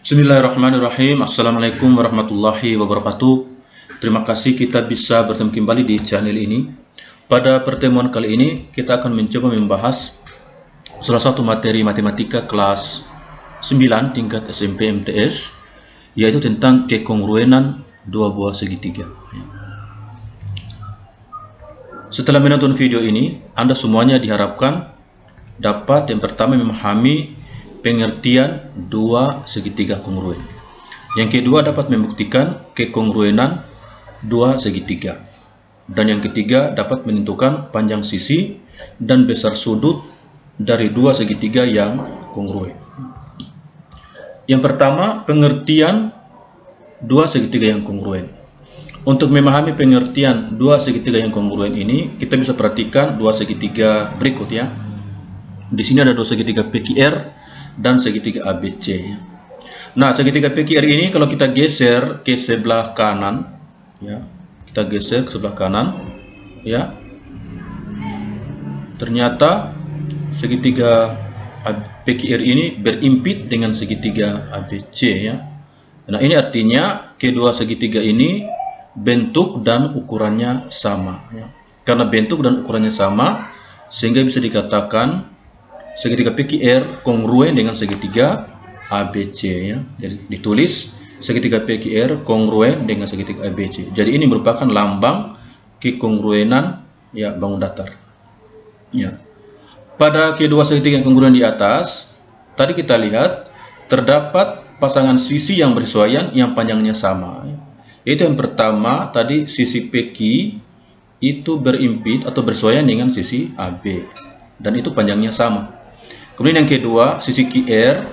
Bismillahirrahmanirrahim. Assalamualaikum warahmatullahi wabarakatuh. Terima kasih kita bisa bertemu kembali di channel ini. Pada pertemuan kali ini kita akan mencoba membahas salah satu materi matematika kelas 9 tingkat SMP MTS, yaitu tentang kekongruenan dua buah segitiga. Setelah menonton video ini, Anda semuanya diharapkan dapat yang pertama memahami pengertian dua segitiga kongruen. Yang kedua dapat membuktikan kekongruenan dua segitiga. Dan yang ketiga dapat menentukan panjang sisi dan besar sudut dari dua segitiga yang kongruen. Yang pertama, pengertian dua segitiga yang kongruen. Untuk memahami pengertian dua segitiga yang kongruen ini, kita bisa perhatikan dua segitiga berikut ya. Di sini ada dua segitiga PQR dan segitiga ABC. Nah, segitiga PQR ini kalau kita geser ke sebelah kanan, ya, kita geser ke sebelah kanan, ya, ternyata segitiga PQR ini berimpit dengan segitiga ABC, ya. Nah, ini artinya kedua segitiga ini bentuk dan ukurannya sama, ya. Karena bentuk dan ukurannya sama, sehingga bisa dikatakan segitiga PQR kongruen dengan segitiga ABC, ya. Jadi ditulis segitiga PQR kongruen dengan segitiga ABC. Jadi ini merupakan lambang kekongruenan, ya, bangun datar. Ya. Pada kedua segitiga yang kongruen di atas, tadi kita lihat terdapat pasangan sisi yang bersesuaian yang panjangnya sama, ya. Itu yang pertama, tadi sisi PQ itu berimpit atau bersesuaian dengan sisi AB, dan itu panjangnya sama. Kemudian yang kedua, sisi QR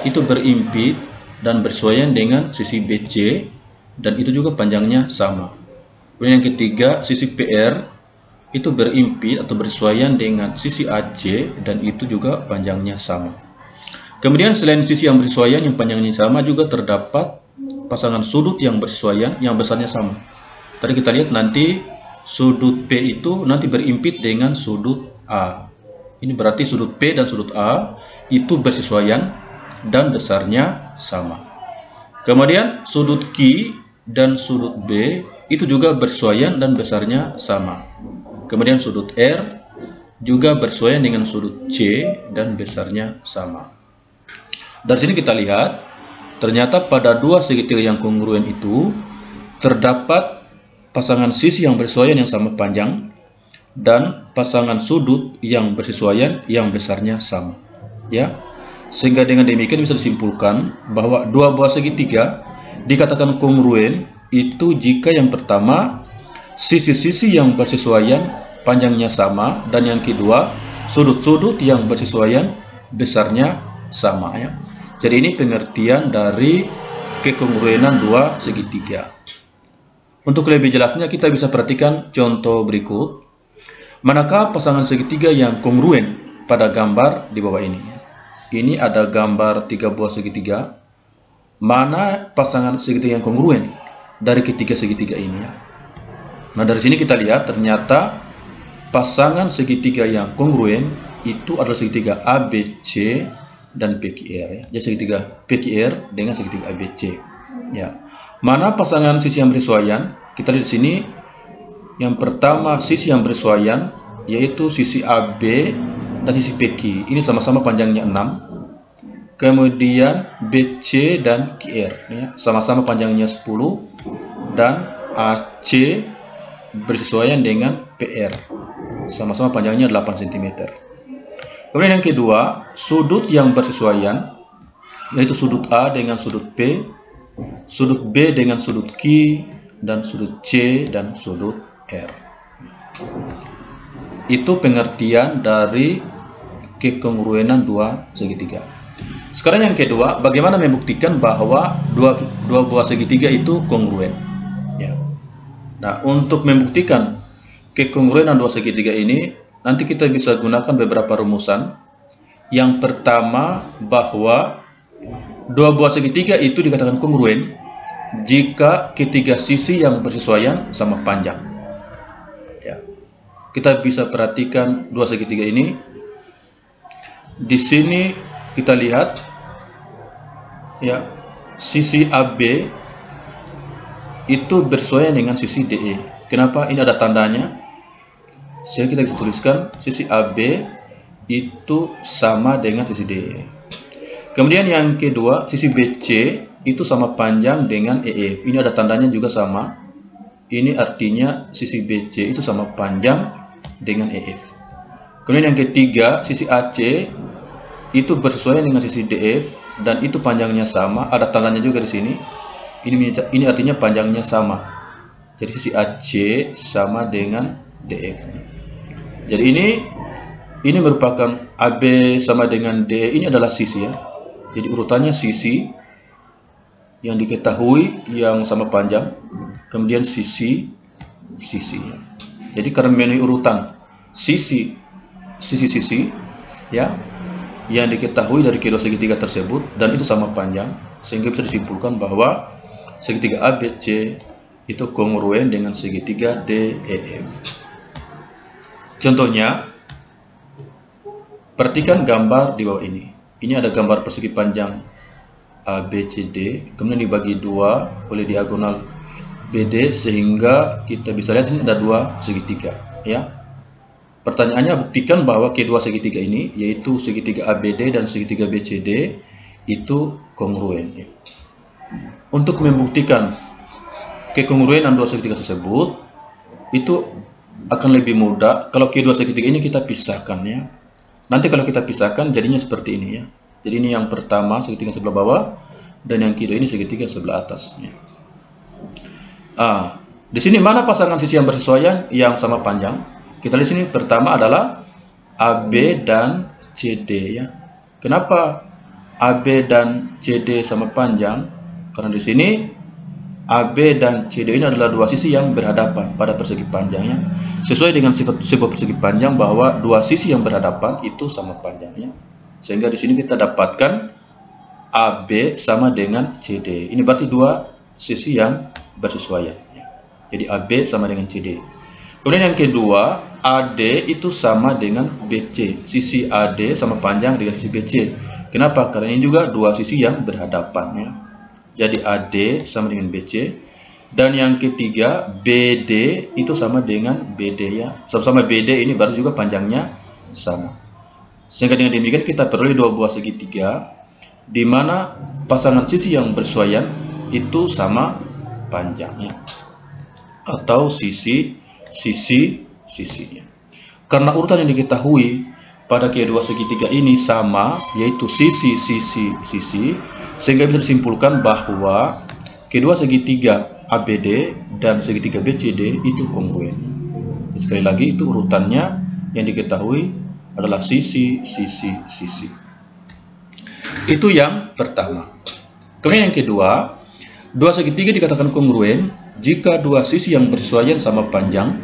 itu berimpit dan bersesuaian dengan sisi BC, dan itu juga panjangnya sama. Kemudian yang ketiga, sisi PR itu berimpit atau bersesuaian dengan sisi AC, dan itu juga panjangnya sama. Kemudian selain sisi yang bersesuaian yang panjangnya sama, juga terdapat pasangan sudut yang bersesuaian yang besarnya sama. Tadi kita lihat nanti sudut P itu nanti berimpit dengan sudut A. Ini berarti sudut P dan sudut A itu bersesuaian dan besarnya sama. Kemudian sudut Q dan sudut B itu juga bersesuaian dan besarnya sama. Kemudian sudut R juga bersesuaian dengan sudut C dan besarnya sama. Dari sini kita lihat ternyata pada dua segitiga yang kongruen itu terdapat pasangan sisi yang bersesuaian yang sama panjang dan pasangan sudut yang bersesuaian yang besarnya sama, ya. Sehingga dengan demikian bisa disimpulkan bahwa dua buah segitiga dikatakan kongruen itu jika yang pertama sisi-sisi yang bersesuaian panjangnya sama, dan yang kedua sudut-sudut yang bersesuaian besarnya sama, ya. Jadi ini pengertian dari kekongruenan dua segitiga. Untuk lebih jelasnya kita bisa perhatikan contoh berikut. Manakah pasangan segitiga yang kongruen pada gambar di bawah ini? Ini ada gambar tiga buah segitiga. Mana pasangan segitiga yang kongruen dari ketiga segitiga ini? Nah, dari sini kita lihat ternyata pasangan segitiga yang kongruen itu adalah segitiga ABC dan PQR, ya. Jadi segitiga PQR dengan segitiga ABC, ya. Mana pasangan sisi yang bersesuaian? Kita lihat di sini. Yang pertama sisi yang bersesuaian yaitu sisi AB dan sisi PQ. Ini sama-sama panjangnya 6. Kemudian BC dan QR, ya, sama-sama panjangnya 10, dan AC bersesuaian dengan PR, sama-sama panjangnya 8 cm. Kemudian yang kedua, sudut yang bersesuaian yaitu sudut A dengan sudut P, sudut B dengan sudut Q, dan sudut C dan sudut R. Itu pengertian dari kekongruenan dua segitiga. Sekarang yang kedua, bagaimana membuktikan bahwa dua buah segitiga itu kongruen, ya. Nah, untuk membuktikan kekongruenan dua segitiga ini, nanti kita bisa gunakan beberapa rumusan. Yang pertama, bahwa dua buah segitiga itu dikatakan kongruen jika ketiga sisi yang bersesuaian sama panjang, ya. Kita bisa perhatikan dua segitiga ini. Di sini kita lihat ya, sisi AB itu bersesuaian dengan sisi DE. Kenapa? Ini ada tandanya. Sehingga kita bisa tuliskan sisi AB itu sama dengan sisi DE. Kemudian yang kedua, sisi BC itu sama panjang dengan EF. Ini ada tandanya juga sama. Ini artinya sisi BC itu sama panjang dengan EF. Kemudian yang ketiga, sisi AC itu bersesuaian dengan sisi DF dan itu panjangnya sama. Ada tandanya juga di sini. Ini artinya panjangnya sama. Jadi sisi AC sama dengan DF. Jadi ini merupakan AB sama dengan DE. Ini adalah sisi ya. Jadi urutannya sisi yang diketahui yang sama panjang, kemudian sisi ya. Jadi karena memenuhi urutan sisi ya yang diketahui dari kedua segitiga tersebut dan itu sama panjang, sehingga bisa disimpulkan bahwa segitiga ABC itu kongruen dengan segitiga DEF. Contohnya, perhatikan gambar di bawah ini. Ini ada gambar persegi panjang ABCD, kemudian dibagi dua oleh diagonal BD, sehingga kita bisa lihat ini ada dua segitiga ya. Pertanyaannya, buktikan bahwa kedua segitiga ini, yaitu segitiga ABD dan segitiga BCD, itu kongruen. Ya. Untuk membuktikan kekongruenan dua segitiga tersebut, itu akan lebih mudah kalau kedua segitiga ini kita pisahkan ya. Nanti kalau kita pisahkan jadinya seperti ini ya. Jadi ini yang pertama segitiga sebelah bawah, dan yang kedua ini segitiga sebelah atas. Ya. Di sini mana pasangan sisi yang bersesuaian yang sama panjang? Kita lihat sini pertama adalah AB dan CD ya. Kenapa AB dan CD sama panjang? Karena di sini AB dan CD ini adalah dua sisi yang berhadapan pada persegi panjangnya. Sesuai dengan sifat sebuah persegi panjang bahwa dua sisi yang berhadapan itu sama panjangnya. Sehingga di sini kita dapatkan AB sama dengan CD. Ini berarti dua sisi yang bersesuaian. Ya. Jadi AB sama dengan CD. Kemudian yang kedua, AD itu sama dengan BC. Sisi AD sama panjang dengan sisi BC. Kenapa? Karena ini juga dua sisi yang berhadapan ya. Jadi AD sama dengan BC. Dan yang ketiga, BD itu sama dengan BD ya. Sama-sama BD ini berarti juga panjangnya sama. Sehingga dengan demikian kita peroleh dua buah segitiga di mana pasangan sisi yang bersesuaian itu sama panjangnya. Atau sisinya. Karena urutan yang diketahui pada kedua segitiga ini sama, yaitu sisi, sehingga bisa disimpulkan bahwa kedua segitiga ABD dan segitiga BCD itu kongruen. Sekali lagi itu urutannya yang diketahui adalah sisi. Itu yang pertama. Kemudian yang kedua, dua segitiga dikatakan kongruen jika dua sisi yang bersesuaian sama panjang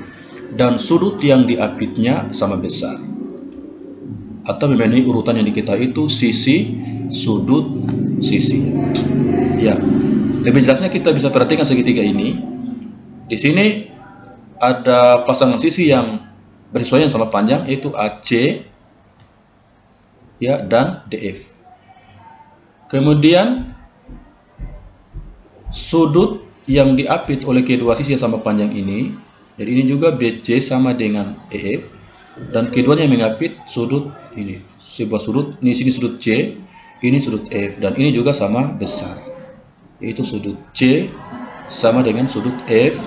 dan sudut yang diapitnya sama besar. Atau memenuhi urutan yang diketahui itu sisi, sudut, sisi. Ya, lebih jelasnya kita bisa perhatikan segitiga ini. Di sini ada pasangan sisi yang bersesuaian sama panjang, yaitu AC ya dan DF. Kemudian sudut yang diapit oleh kedua sisi yang sama panjang ini, jadi ini juga BC sama dengan EF, dan keduanya mengapit sudut ini, sebuah sudut, ini sini sudut C, ini sudut F, dan ini juga sama besar, yaitu sudut C sama dengan sudut F,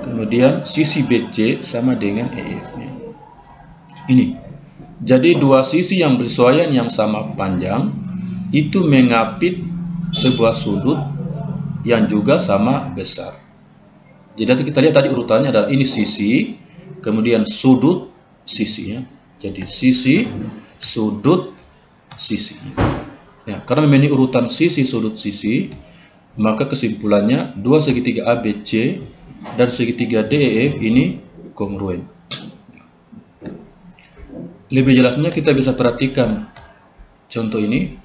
kemudian sisi BC sama dengan EF. Ini, jadi dua sisi yang bersesuaian yang sama panjang itu mengapit sebuah sudut yang juga sama besar. Jadi kita lihat tadi urutannya adalah ini sisi, kemudian sudut, sisi ya. Jadi sisi, sudut, sisi. Ya, karena memenuhi urutan sisi, sudut, sisi, maka kesimpulannya dua segitiga ABC dan segitiga DEF ini kongruen. Lebih jelasnya kita bisa perhatikan contoh ini.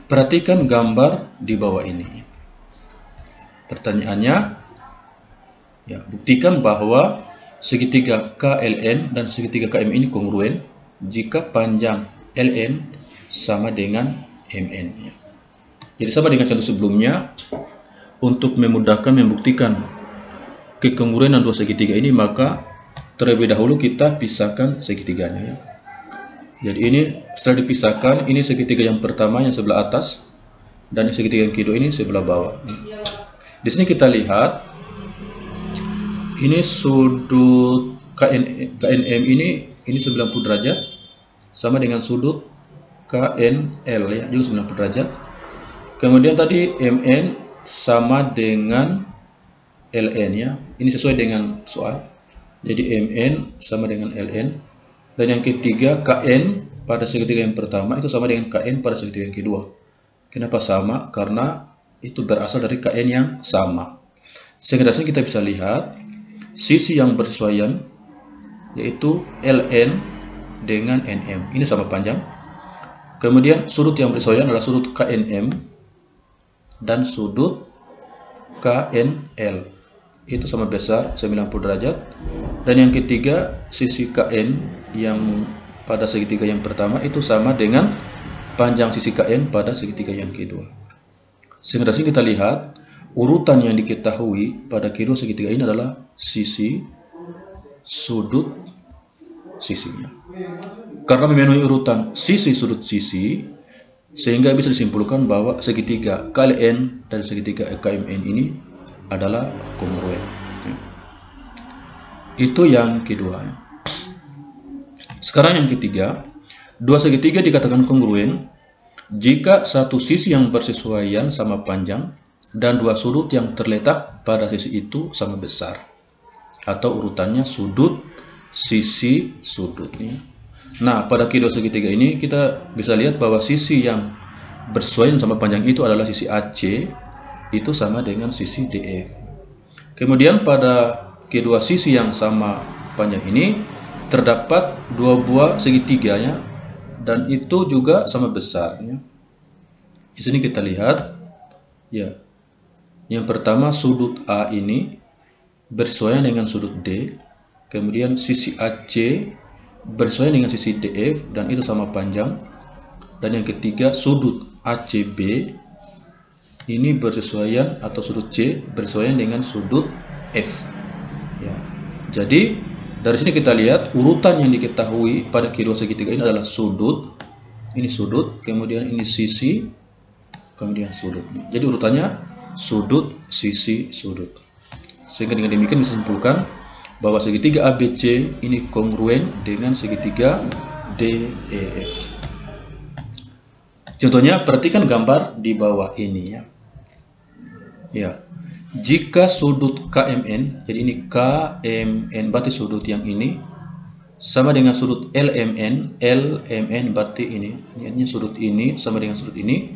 Perhatikan gambar di bawah ini. Pertanyaannya, ya, buktikan bahwa segitiga KLN dan segitiga KM ini kongruen jika panjang LN sama dengan MN. Ya. Jadi sama dengan contoh sebelumnya, untuk memudahkan membuktikan kekongruenan dua segitiga ini, maka terlebih dahulu kita pisahkan segitiganya ya. Jadi ini setelah dipisahkan, ini segitiga yang pertama yang sebelah atas dan segitiga yang kedua ini sebelah bawah. Di sini kita lihat ini sudut KNM ini 90 derajat sama dengan sudut KNL ya, juga 90 derajat. Kemudian tadi MN sama dengan LN ya. Ini sesuai dengan soal. Jadi MN sama dengan LN. Dan yang ketiga, KN pada segitiga yang pertama itu sama dengan KN pada segitiga yang kedua. Kenapa sama? Karena itu berasal dari KN yang sama. Sehingga dari sini kita bisa lihat sisi yang bersesuaian yaitu LN dengan NM. Ini sama panjang. Kemudian sudut yang bersesuaian adalah sudut KNM dan sudut KNL. Itu sama besar 90 derajat. Dan yang ketiga, sisi KN yang pada segitiga yang pertama itu sama dengan panjang sisi KN pada segitiga yang kedua. Sehingga dari sini kita lihat urutan yang diketahui pada kedua segitiga ini adalah sisi, sudut, sisinya. Karena memenuhi urutan sisi, sudut, sisi, sehingga bisa disimpulkan bahwa segitiga KLN dan segitiga KMN ini adalah kongruen. Itu yang kedua. Sekarang yang ketiga, dua segitiga dikatakan kongruen jika satu sisi yang bersesuaian sama panjang dan dua sudut yang terletak pada sisi itu sama besar. Atau urutannya sudut, sisi, sudutnya. Nah, pada kedua segitiga ini kita bisa lihat bahwa sisi yang bersesuaian sama panjang itu adalah sisi AC, itu sama dengan sisi DF. Kemudian pada kedua sisi yang sama panjang ini terdapat dua buah segitiganya dan itu juga sama besarnya. Di sini kita lihat ya. Yang pertama sudut A ini bersesuaian dengan sudut D, kemudian sisi AC bersesuaian dengan sisi DF dan itu sama panjang. Dan yang ketiga sudut ACB ini bersesuaian atau sudut C bersesuaian dengan sudut F. Ya. Jadi dari sini kita lihat urutan yang diketahui pada kedua segitiga ini adalah sudut, ini sudut, kemudian ini sisi, kemudian sudut. Jadi urutannya sudut, sisi, sudut. Sehingga dengan demikian disimpulkan bahwa segitiga ABC ini kongruen dengan segitiga DEF. Contohnya perhatikan gambar di bawah ini ya. Ya. Jika sudut KMN, jadi ini KMN berarti sudut yang ini sama dengan sudut LMN, LMN berarti ini sudut ini sama dengan sudut ini.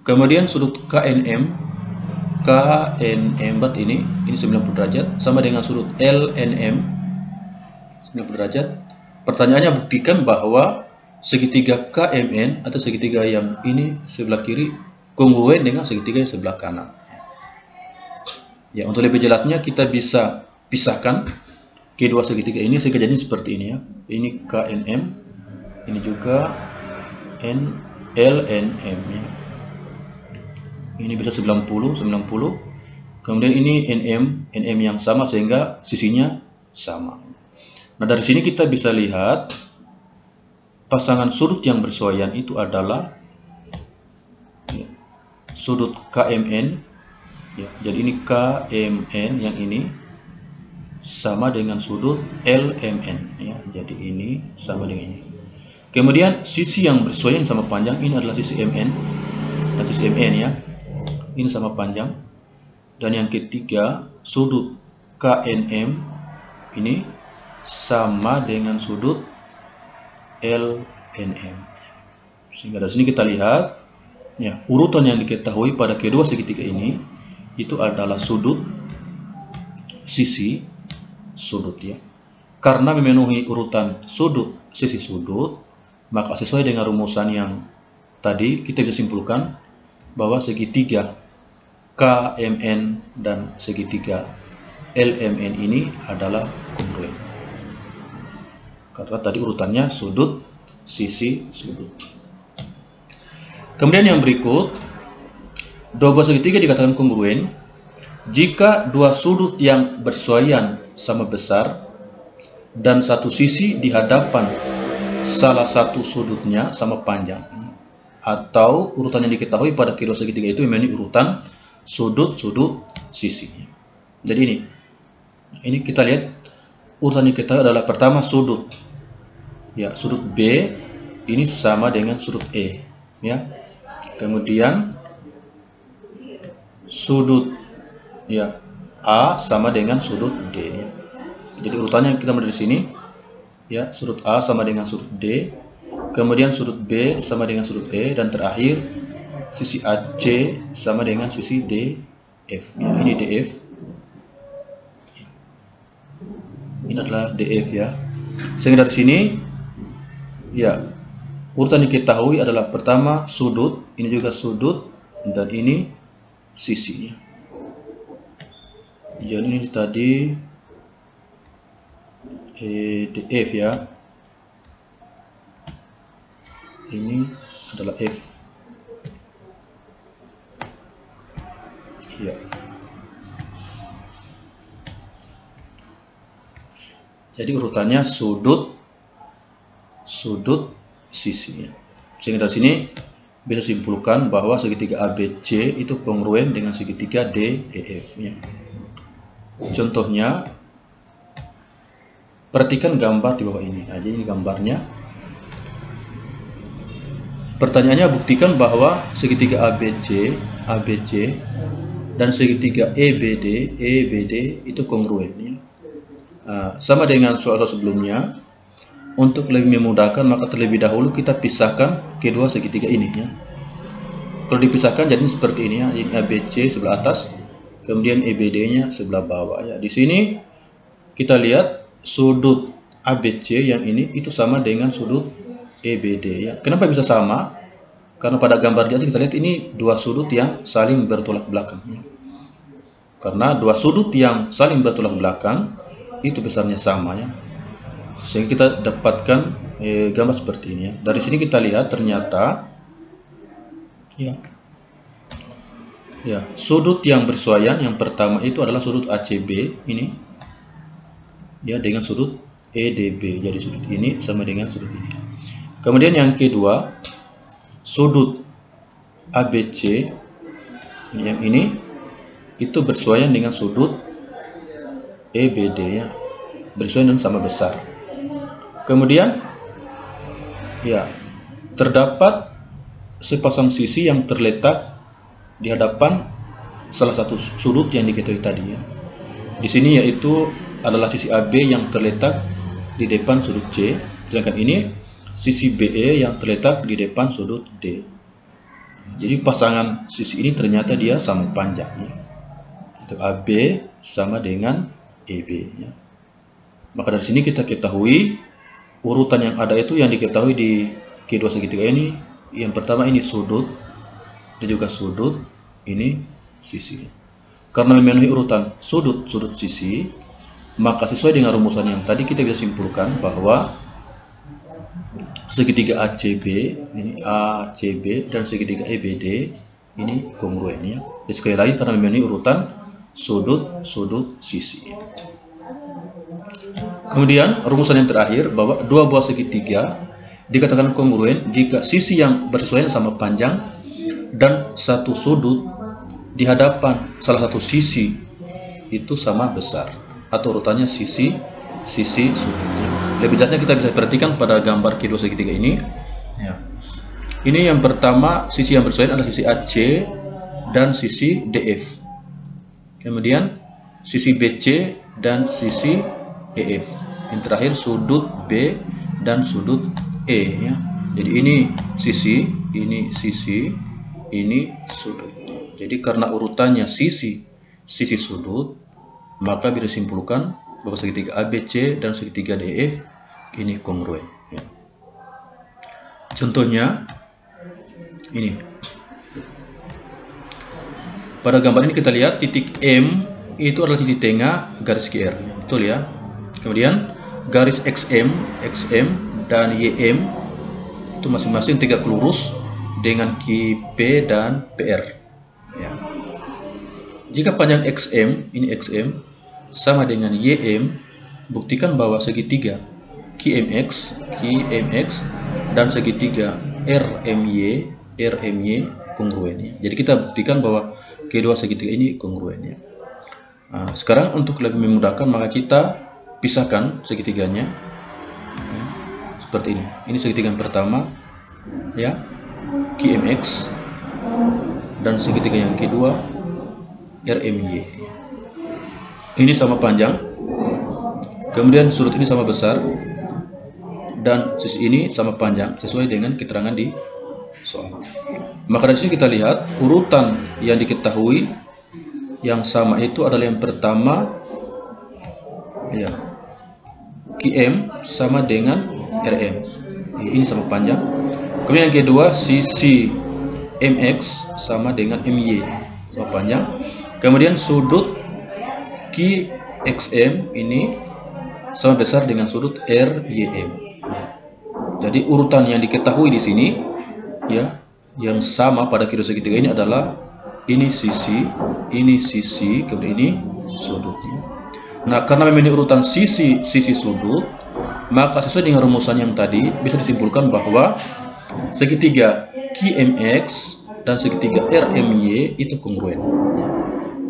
Kemudian sudut KNM, KNM berarti ini 90 derajat sama dengan sudut LNM 90 derajat. Pertanyaannya buktikan bahwa segitiga KMN atau segitiga yang ini sebelah kiri kongruen dengan segitiga yang sebelah kanan. Ya, untuk lebih jelasnya kita bisa pisahkan kedua segitiga ini sehingga jadi seperti ini ya. Ini KNM, ini juga LNM ya. Ini bisa 90. Kemudian ini NM yang sama sehingga sisinya sama. Nah, dari sini kita bisa lihat pasangan sudut yang bersesuaian itu adalah ya, sudut KMN. Ya, jadi ini KMN yang ini sama dengan sudut LMN ya. Jadi ini sama dengan ini. Kemudian sisi yang bersesuaian sama panjang ini adalah sisi MN dan sisi MN ya. Ini sama panjang. Dan yang ketiga sudut KNM ini sama dengan sudut LNM. Sehingga dari sini kita lihat ya, urutan yang diketahui pada kedua segitiga ini itu adalah sudut, sisi, sudut ya. Karena memenuhi urutan sudut, sisi, sudut, maka sesuai dengan rumusan yang tadi kita bisa simpulkan bahwa segitiga KMN dan segitiga LMN ini adalah kongruen. Karena tadi urutannya sudut, sisi, sudut. Kemudian yang berikut Dua buah segitiga dikatakan kongruen jika dua sudut yang bersesuaian sama besar dan satu sisi di hadapan salah satu sudutnya sama panjang. Atau urutan yang diketahui pada kedua segitiga itu memang urutan sudut-sudut sisinya. Jadi ini kita lihat urutan yang kita adalah pertama sudut. Ya, sudut B ini sama dengan sudut E, ya. Kemudian sudut ya A sama dengan sudut D, ya. Jadi urutannya kita mulai dari sini. Ya, sudut A sama dengan sudut D. Kemudian sudut B sama dengan sudut E, dan terakhir sisi AC sama dengan sisi DF. Ya, ini DF. Ini adalah DF, ya. Sehingga dari sini, ya, urutan yang kita ketahui adalah pertama sudut, ini juga sudut, dan ini sisinya. Jadi ini tadi DF, ya. Ini adalah F. Ya. Jadi urutannya sudut, sisi. Sehingga dari sini bisa simpulkan bahwa segitiga ABC itu kongruen dengan segitiga DEF. Ya. Contohnya, perhatikan gambar di bawah ini. Nah, jadi ini gambarnya. Pertanyaannya, buktikan bahwa segitiga ABC dan segitiga EBD itu kongruen. Ya. Nah, sama dengan soal sebelumnya, untuk lebih memudahkan maka terlebih dahulu kita pisahkan kedua segitiga ini. Ya. Kalau dipisahkan jadi seperti ini, ya. Ini ABC sebelah atas, kemudian EBD-nya sebelah bawah. Ya. Di sini kita lihat sudut ABC yang ini itu sama dengan sudut EBD. Ya. Kenapa bisa sama? Karena pada gambar di atas kita lihat ini dua sudut yang saling bertolak belakang. Ya. Karena dua sudut yang saling bertolak belakang itu besarnya sama, ya. Sehingga kita dapatkan gambar seperti ini. Ya. Dari sini kita lihat ternyata ya sudut yang bersesuaian yang pertama itu adalah sudut ACB ini, ya, dengan sudut EDB. Jadi sudut ini sama dengan sudut ini. Kemudian yang kedua, sudut ABC yang ini itu bersesuaian dengan sudut EBD, ya, bersesuaian dan sama besar. Kemudian ya terdapat sepasang sisi yang terletak di hadapan salah satu sudut yang diketahui tadi, ya. Di sini yaitu adalah sisi AB yang terletak di depan sudut C, sedangkan ini sisi BE yang terletak di depan sudut D. Jadi pasangan sisi ini ternyata dia sama panjangnya. Itu AB sama dengan EB. Ya. Maka dari sini kita ketahui urutan yang ada itu yang diketahui di kedua segitiga ini. Yang pertama ini sudut, dan juga sudut, ini sisi. Karena memenuhi urutan sudut sisi, maka sesuai dengan rumusan yang tadi kita bisa simpulkan bahwa segitiga ACB ini ACB dan segitiga EBD ini kongruen, ya. Jadi sekali lagi karena memenuhi urutan sudut sisi. Kemudian rumusan yang terakhir bahwa dua buah segitiga dikatakan kongruen jika sisi yang bersesuaian sama panjang dan satu sudut di hadapan salah satu sisi itu sama besar, atau urutannya sisi sudutnya. Lebih jelasnya kita bisa perhatikan pada gambar kedua segitiga ini. Ya. Ini yang pertama sisi yang bersesuaian adalah sisi AC dan sisi DF. Kemudian sisi BC dan sisi EF. Yang terakhir sudut B dan sudut E. Ya. Jadi ini sisi, ini sudut. Jadi karena urutannya sisi sudut, maka bisa simpulkan bahwa segitiga ABC dan segitiga DF ini kongruen. Ya. Contohnya ini. Pada gambar ini kita lihat titik M itu adalah titik tengah garis QR. Betul, ya. Kemudian garis XM dan YM itu masing-masing tegak lurus dengan QP dan PR. Ya. Jika panjang XM, ini XM, sama dengan YM, buktikan bahwa segitiga QMX dan segitiga RMY kongruen ya. Jadi kita buktikan bahwa kedua segitiga ini kongruen ya. Nah, sekarang untuk lebih memudahkan maka kita pisahkan segitiganya ya, seperti ini. Ini segitiga yang pertama ya, QMX, dan segitiga yang kedua RMY. Ini sama panjang, kemudian sudut ini sama besar, dan sisi ini sama panjang sesuai dengan keterangan di soal. Maka dari sini kita lihat urutan yang diketahui yang sama itu adalah yang pertama ya, QM sama dengan RM. Ini sama panjang. Kemudian yang kedua sisi MX sama dengan MY, sama panjang. Kemudian sudut QXM ini sama besar dengan sudut RYM. Jadi urutan yang diketahui di sini ya, yang sama pada kedua segitiga ini adalah ini sisi, kemudian ini sudutnya. Nah, karena memang ini urutan sisi sudut, maka sesuai dengan rumusan yang tadi bisa disimpulkan bahwa segitiga QMX dan segitiga RMY itu kongruen.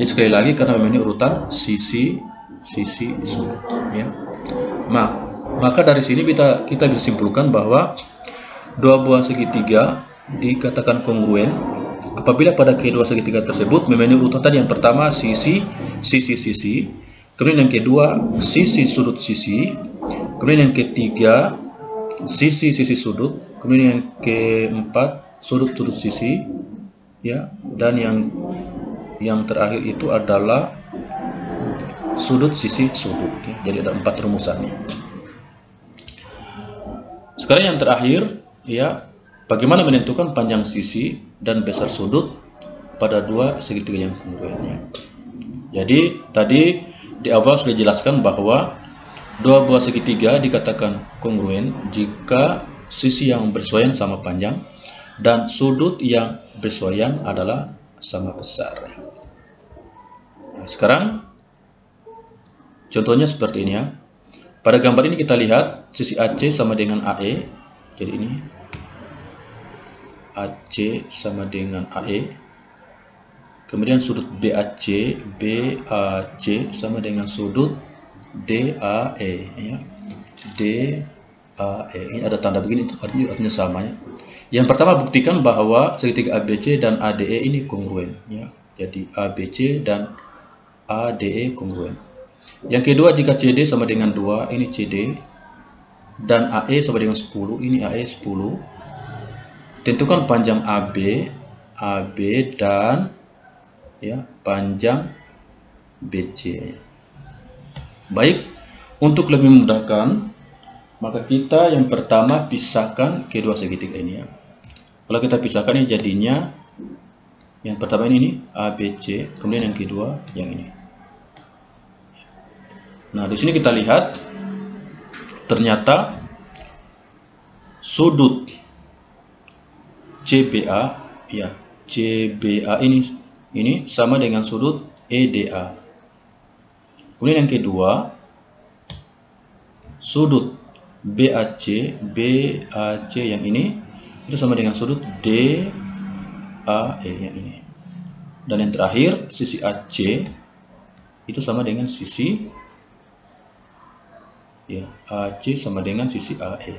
Jadi sekali lagi karena memang ini urutan sisi sudut ya. Maka dari sini kita bisa simpulkan bahwa dua buah segitiga dikatakan kongruen apabila pada kedua segitiga tersebut memiliki urutan tadi, yang pertama sisi, kemudian yang kedua sisi sudut sisi, kemudian yang ketiga sisi sudut, kemudian yang keempat sudut sisi ya, dan yang terakhir itu adalah sudut sisi sudut ya. Jadi ada 4 rumusannya. Sekarang yang terakhir ya, bagaimana menentukan panjang sisi dan besar sudut pada dua segitiga yang kongruen ya. Jadi tadi di awal sudah dijelaskan bahwa dua buah segitiga dikatakan kongruen jika sisi yang bersesuaian sama panjang dan sudut yang bersesuaian adalah sama besar. Nah, sekarang contohnya seperti ini ya. Pada gambar ini kita lihat sisi AC sama dengan AE. Jadi ini AC sama dengan AE. Kemudian sudut BAC sama dengan sudut DAE ya. DAE. Ini ada tanda begini, itu artinya sama ya. Yang pertama buktikan bahwa segitiga ABC dan ADE ini kongruen ya. Jadi ABC dan ADE kongruen. Yang kedua, jika CD sama dengan 2, ini CD, dan AE sama dengan 10, ini AE 10. Tentukan panjang AB dan ya, panjang BC. Baik, untuk lebih memudahkan, maka kita yang pertama pisahkan kedua segitiga ini ya. Kalau kita pisahkan ini jadinya yang pertama ini ABC, kemudian yang kedua yang ini. Nah, di sini kita lihat ternyata sudut CBA ya, CBA ini sama dengan sudut EDA. Kemudian yang kedua sudut BAC yang ini itu sama dengan sudut DAE yang ini. Dan yang terakhir sisi AC itu sama dengan sisi ya, AC sama dengan sisi AE.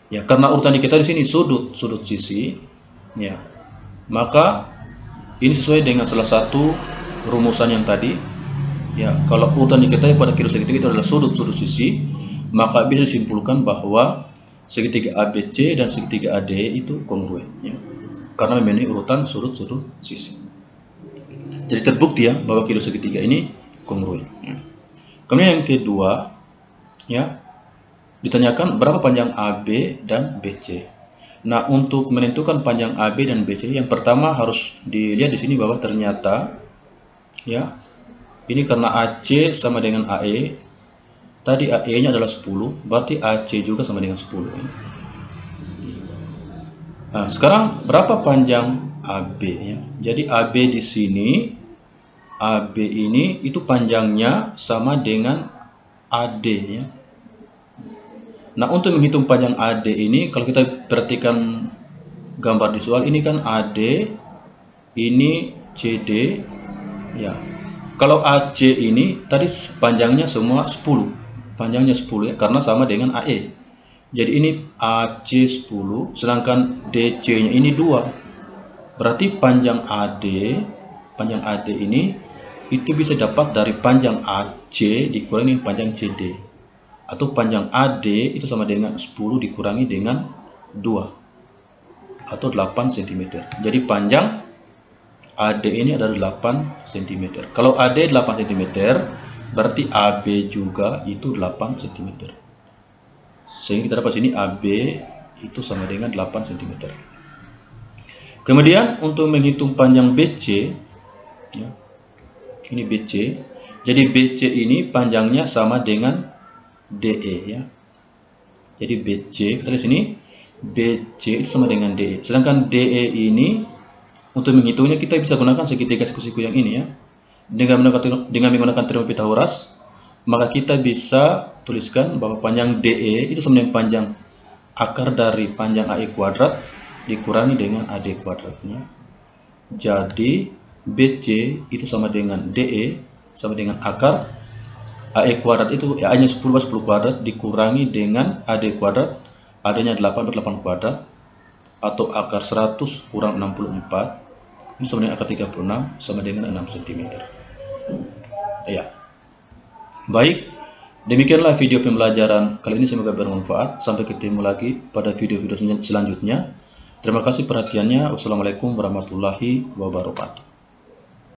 Ya, karena urutan kita di sini sudut sisi ya. Maka ini sesuai dengan salah satu rumusan yang tadi. Ya, kalau urutan kita pada kedua segitiga itu adalah sudut sisi, maka bisa disimpulkan bahwa segitiga ABC dan segitiga ADE itu kongruen ya. Karena memiliki urutan sudut sisi. Jadi terbukti ya bahwa kedua segitiga ini kongruen. Ya. Kemudian yang kedua ya, ditanyakan berapa panjang AB dan BC. Nah, untuk menentukan panjang AB dan BC, yang pertama harus dilihat di sini bahwa ternyata ya, ini karena AC sama dengan AE, tadi AE-nya adalah 10, berarti AC juga sama dengan 10 ya. Nah, sekarang berapa panjang AB ya? Jadi AB di sini AB ini itu panjangnya sama dengan AD ya. Nah, untuk menghitung panjang AD ini, kalau kita perhatikan gambar visual ini kan AD, ini CD ya. Kalau AC ini tadi panjangnya semua 10. Panjangnya 10 ya, karena sama dengan AE. Jadi ini AC 10, sedangkan DC-nya ini 2. Berarti panjang AD ini itu bisa dapat dari panjang AC dikurangi panjang CD. Atau panjang AD itu sama dengan 10 dikurangi dengan 2. Atau 8 cm. Jadi panjang AD ini adalah 8 cm. Kalau AD 8 cm, berarti AB juga itu 8 cm. Sehingga kita dapat sini AB itu sama dengan 8 cm. Kemudian untuk menghitung panjang BC, ya, ini BC. Jadi BC ini panjangnya sama dengan DE ya. Jadi BC, kita lihat sini, BC itu sama dengan DE. Sedangkan DE ini untuk menghitungnya kita bisa gunakan segitiga siku-siku yang ini ya. Dengan menggunakan teorema Pythagoras, maka kita bisa tuliskan bahwa panjang DE itu sama dengan panjang akar dari panjang AE kuadrat dikurangi dengan AD kuadratnya. Jadi BC itu sama dengan DE sama dengan akar AE kuadrat itu ya, A-nya 10 kuadrat dikurangi dengan AD kuadrat, AD-nya 8/8 kuadrat, atau akar 100 kurang 64 ini sama dengan akar 36 sama dengan 6 cm. Ya. Baik, demikianlah video pembelajaran kali ini, semoga bermanfaat. Sampai ketemu lagi pada video-video selanjutnya. Terima kasih perhatiannya. Wassalamualaikum warahmatullahi wabarakatuh.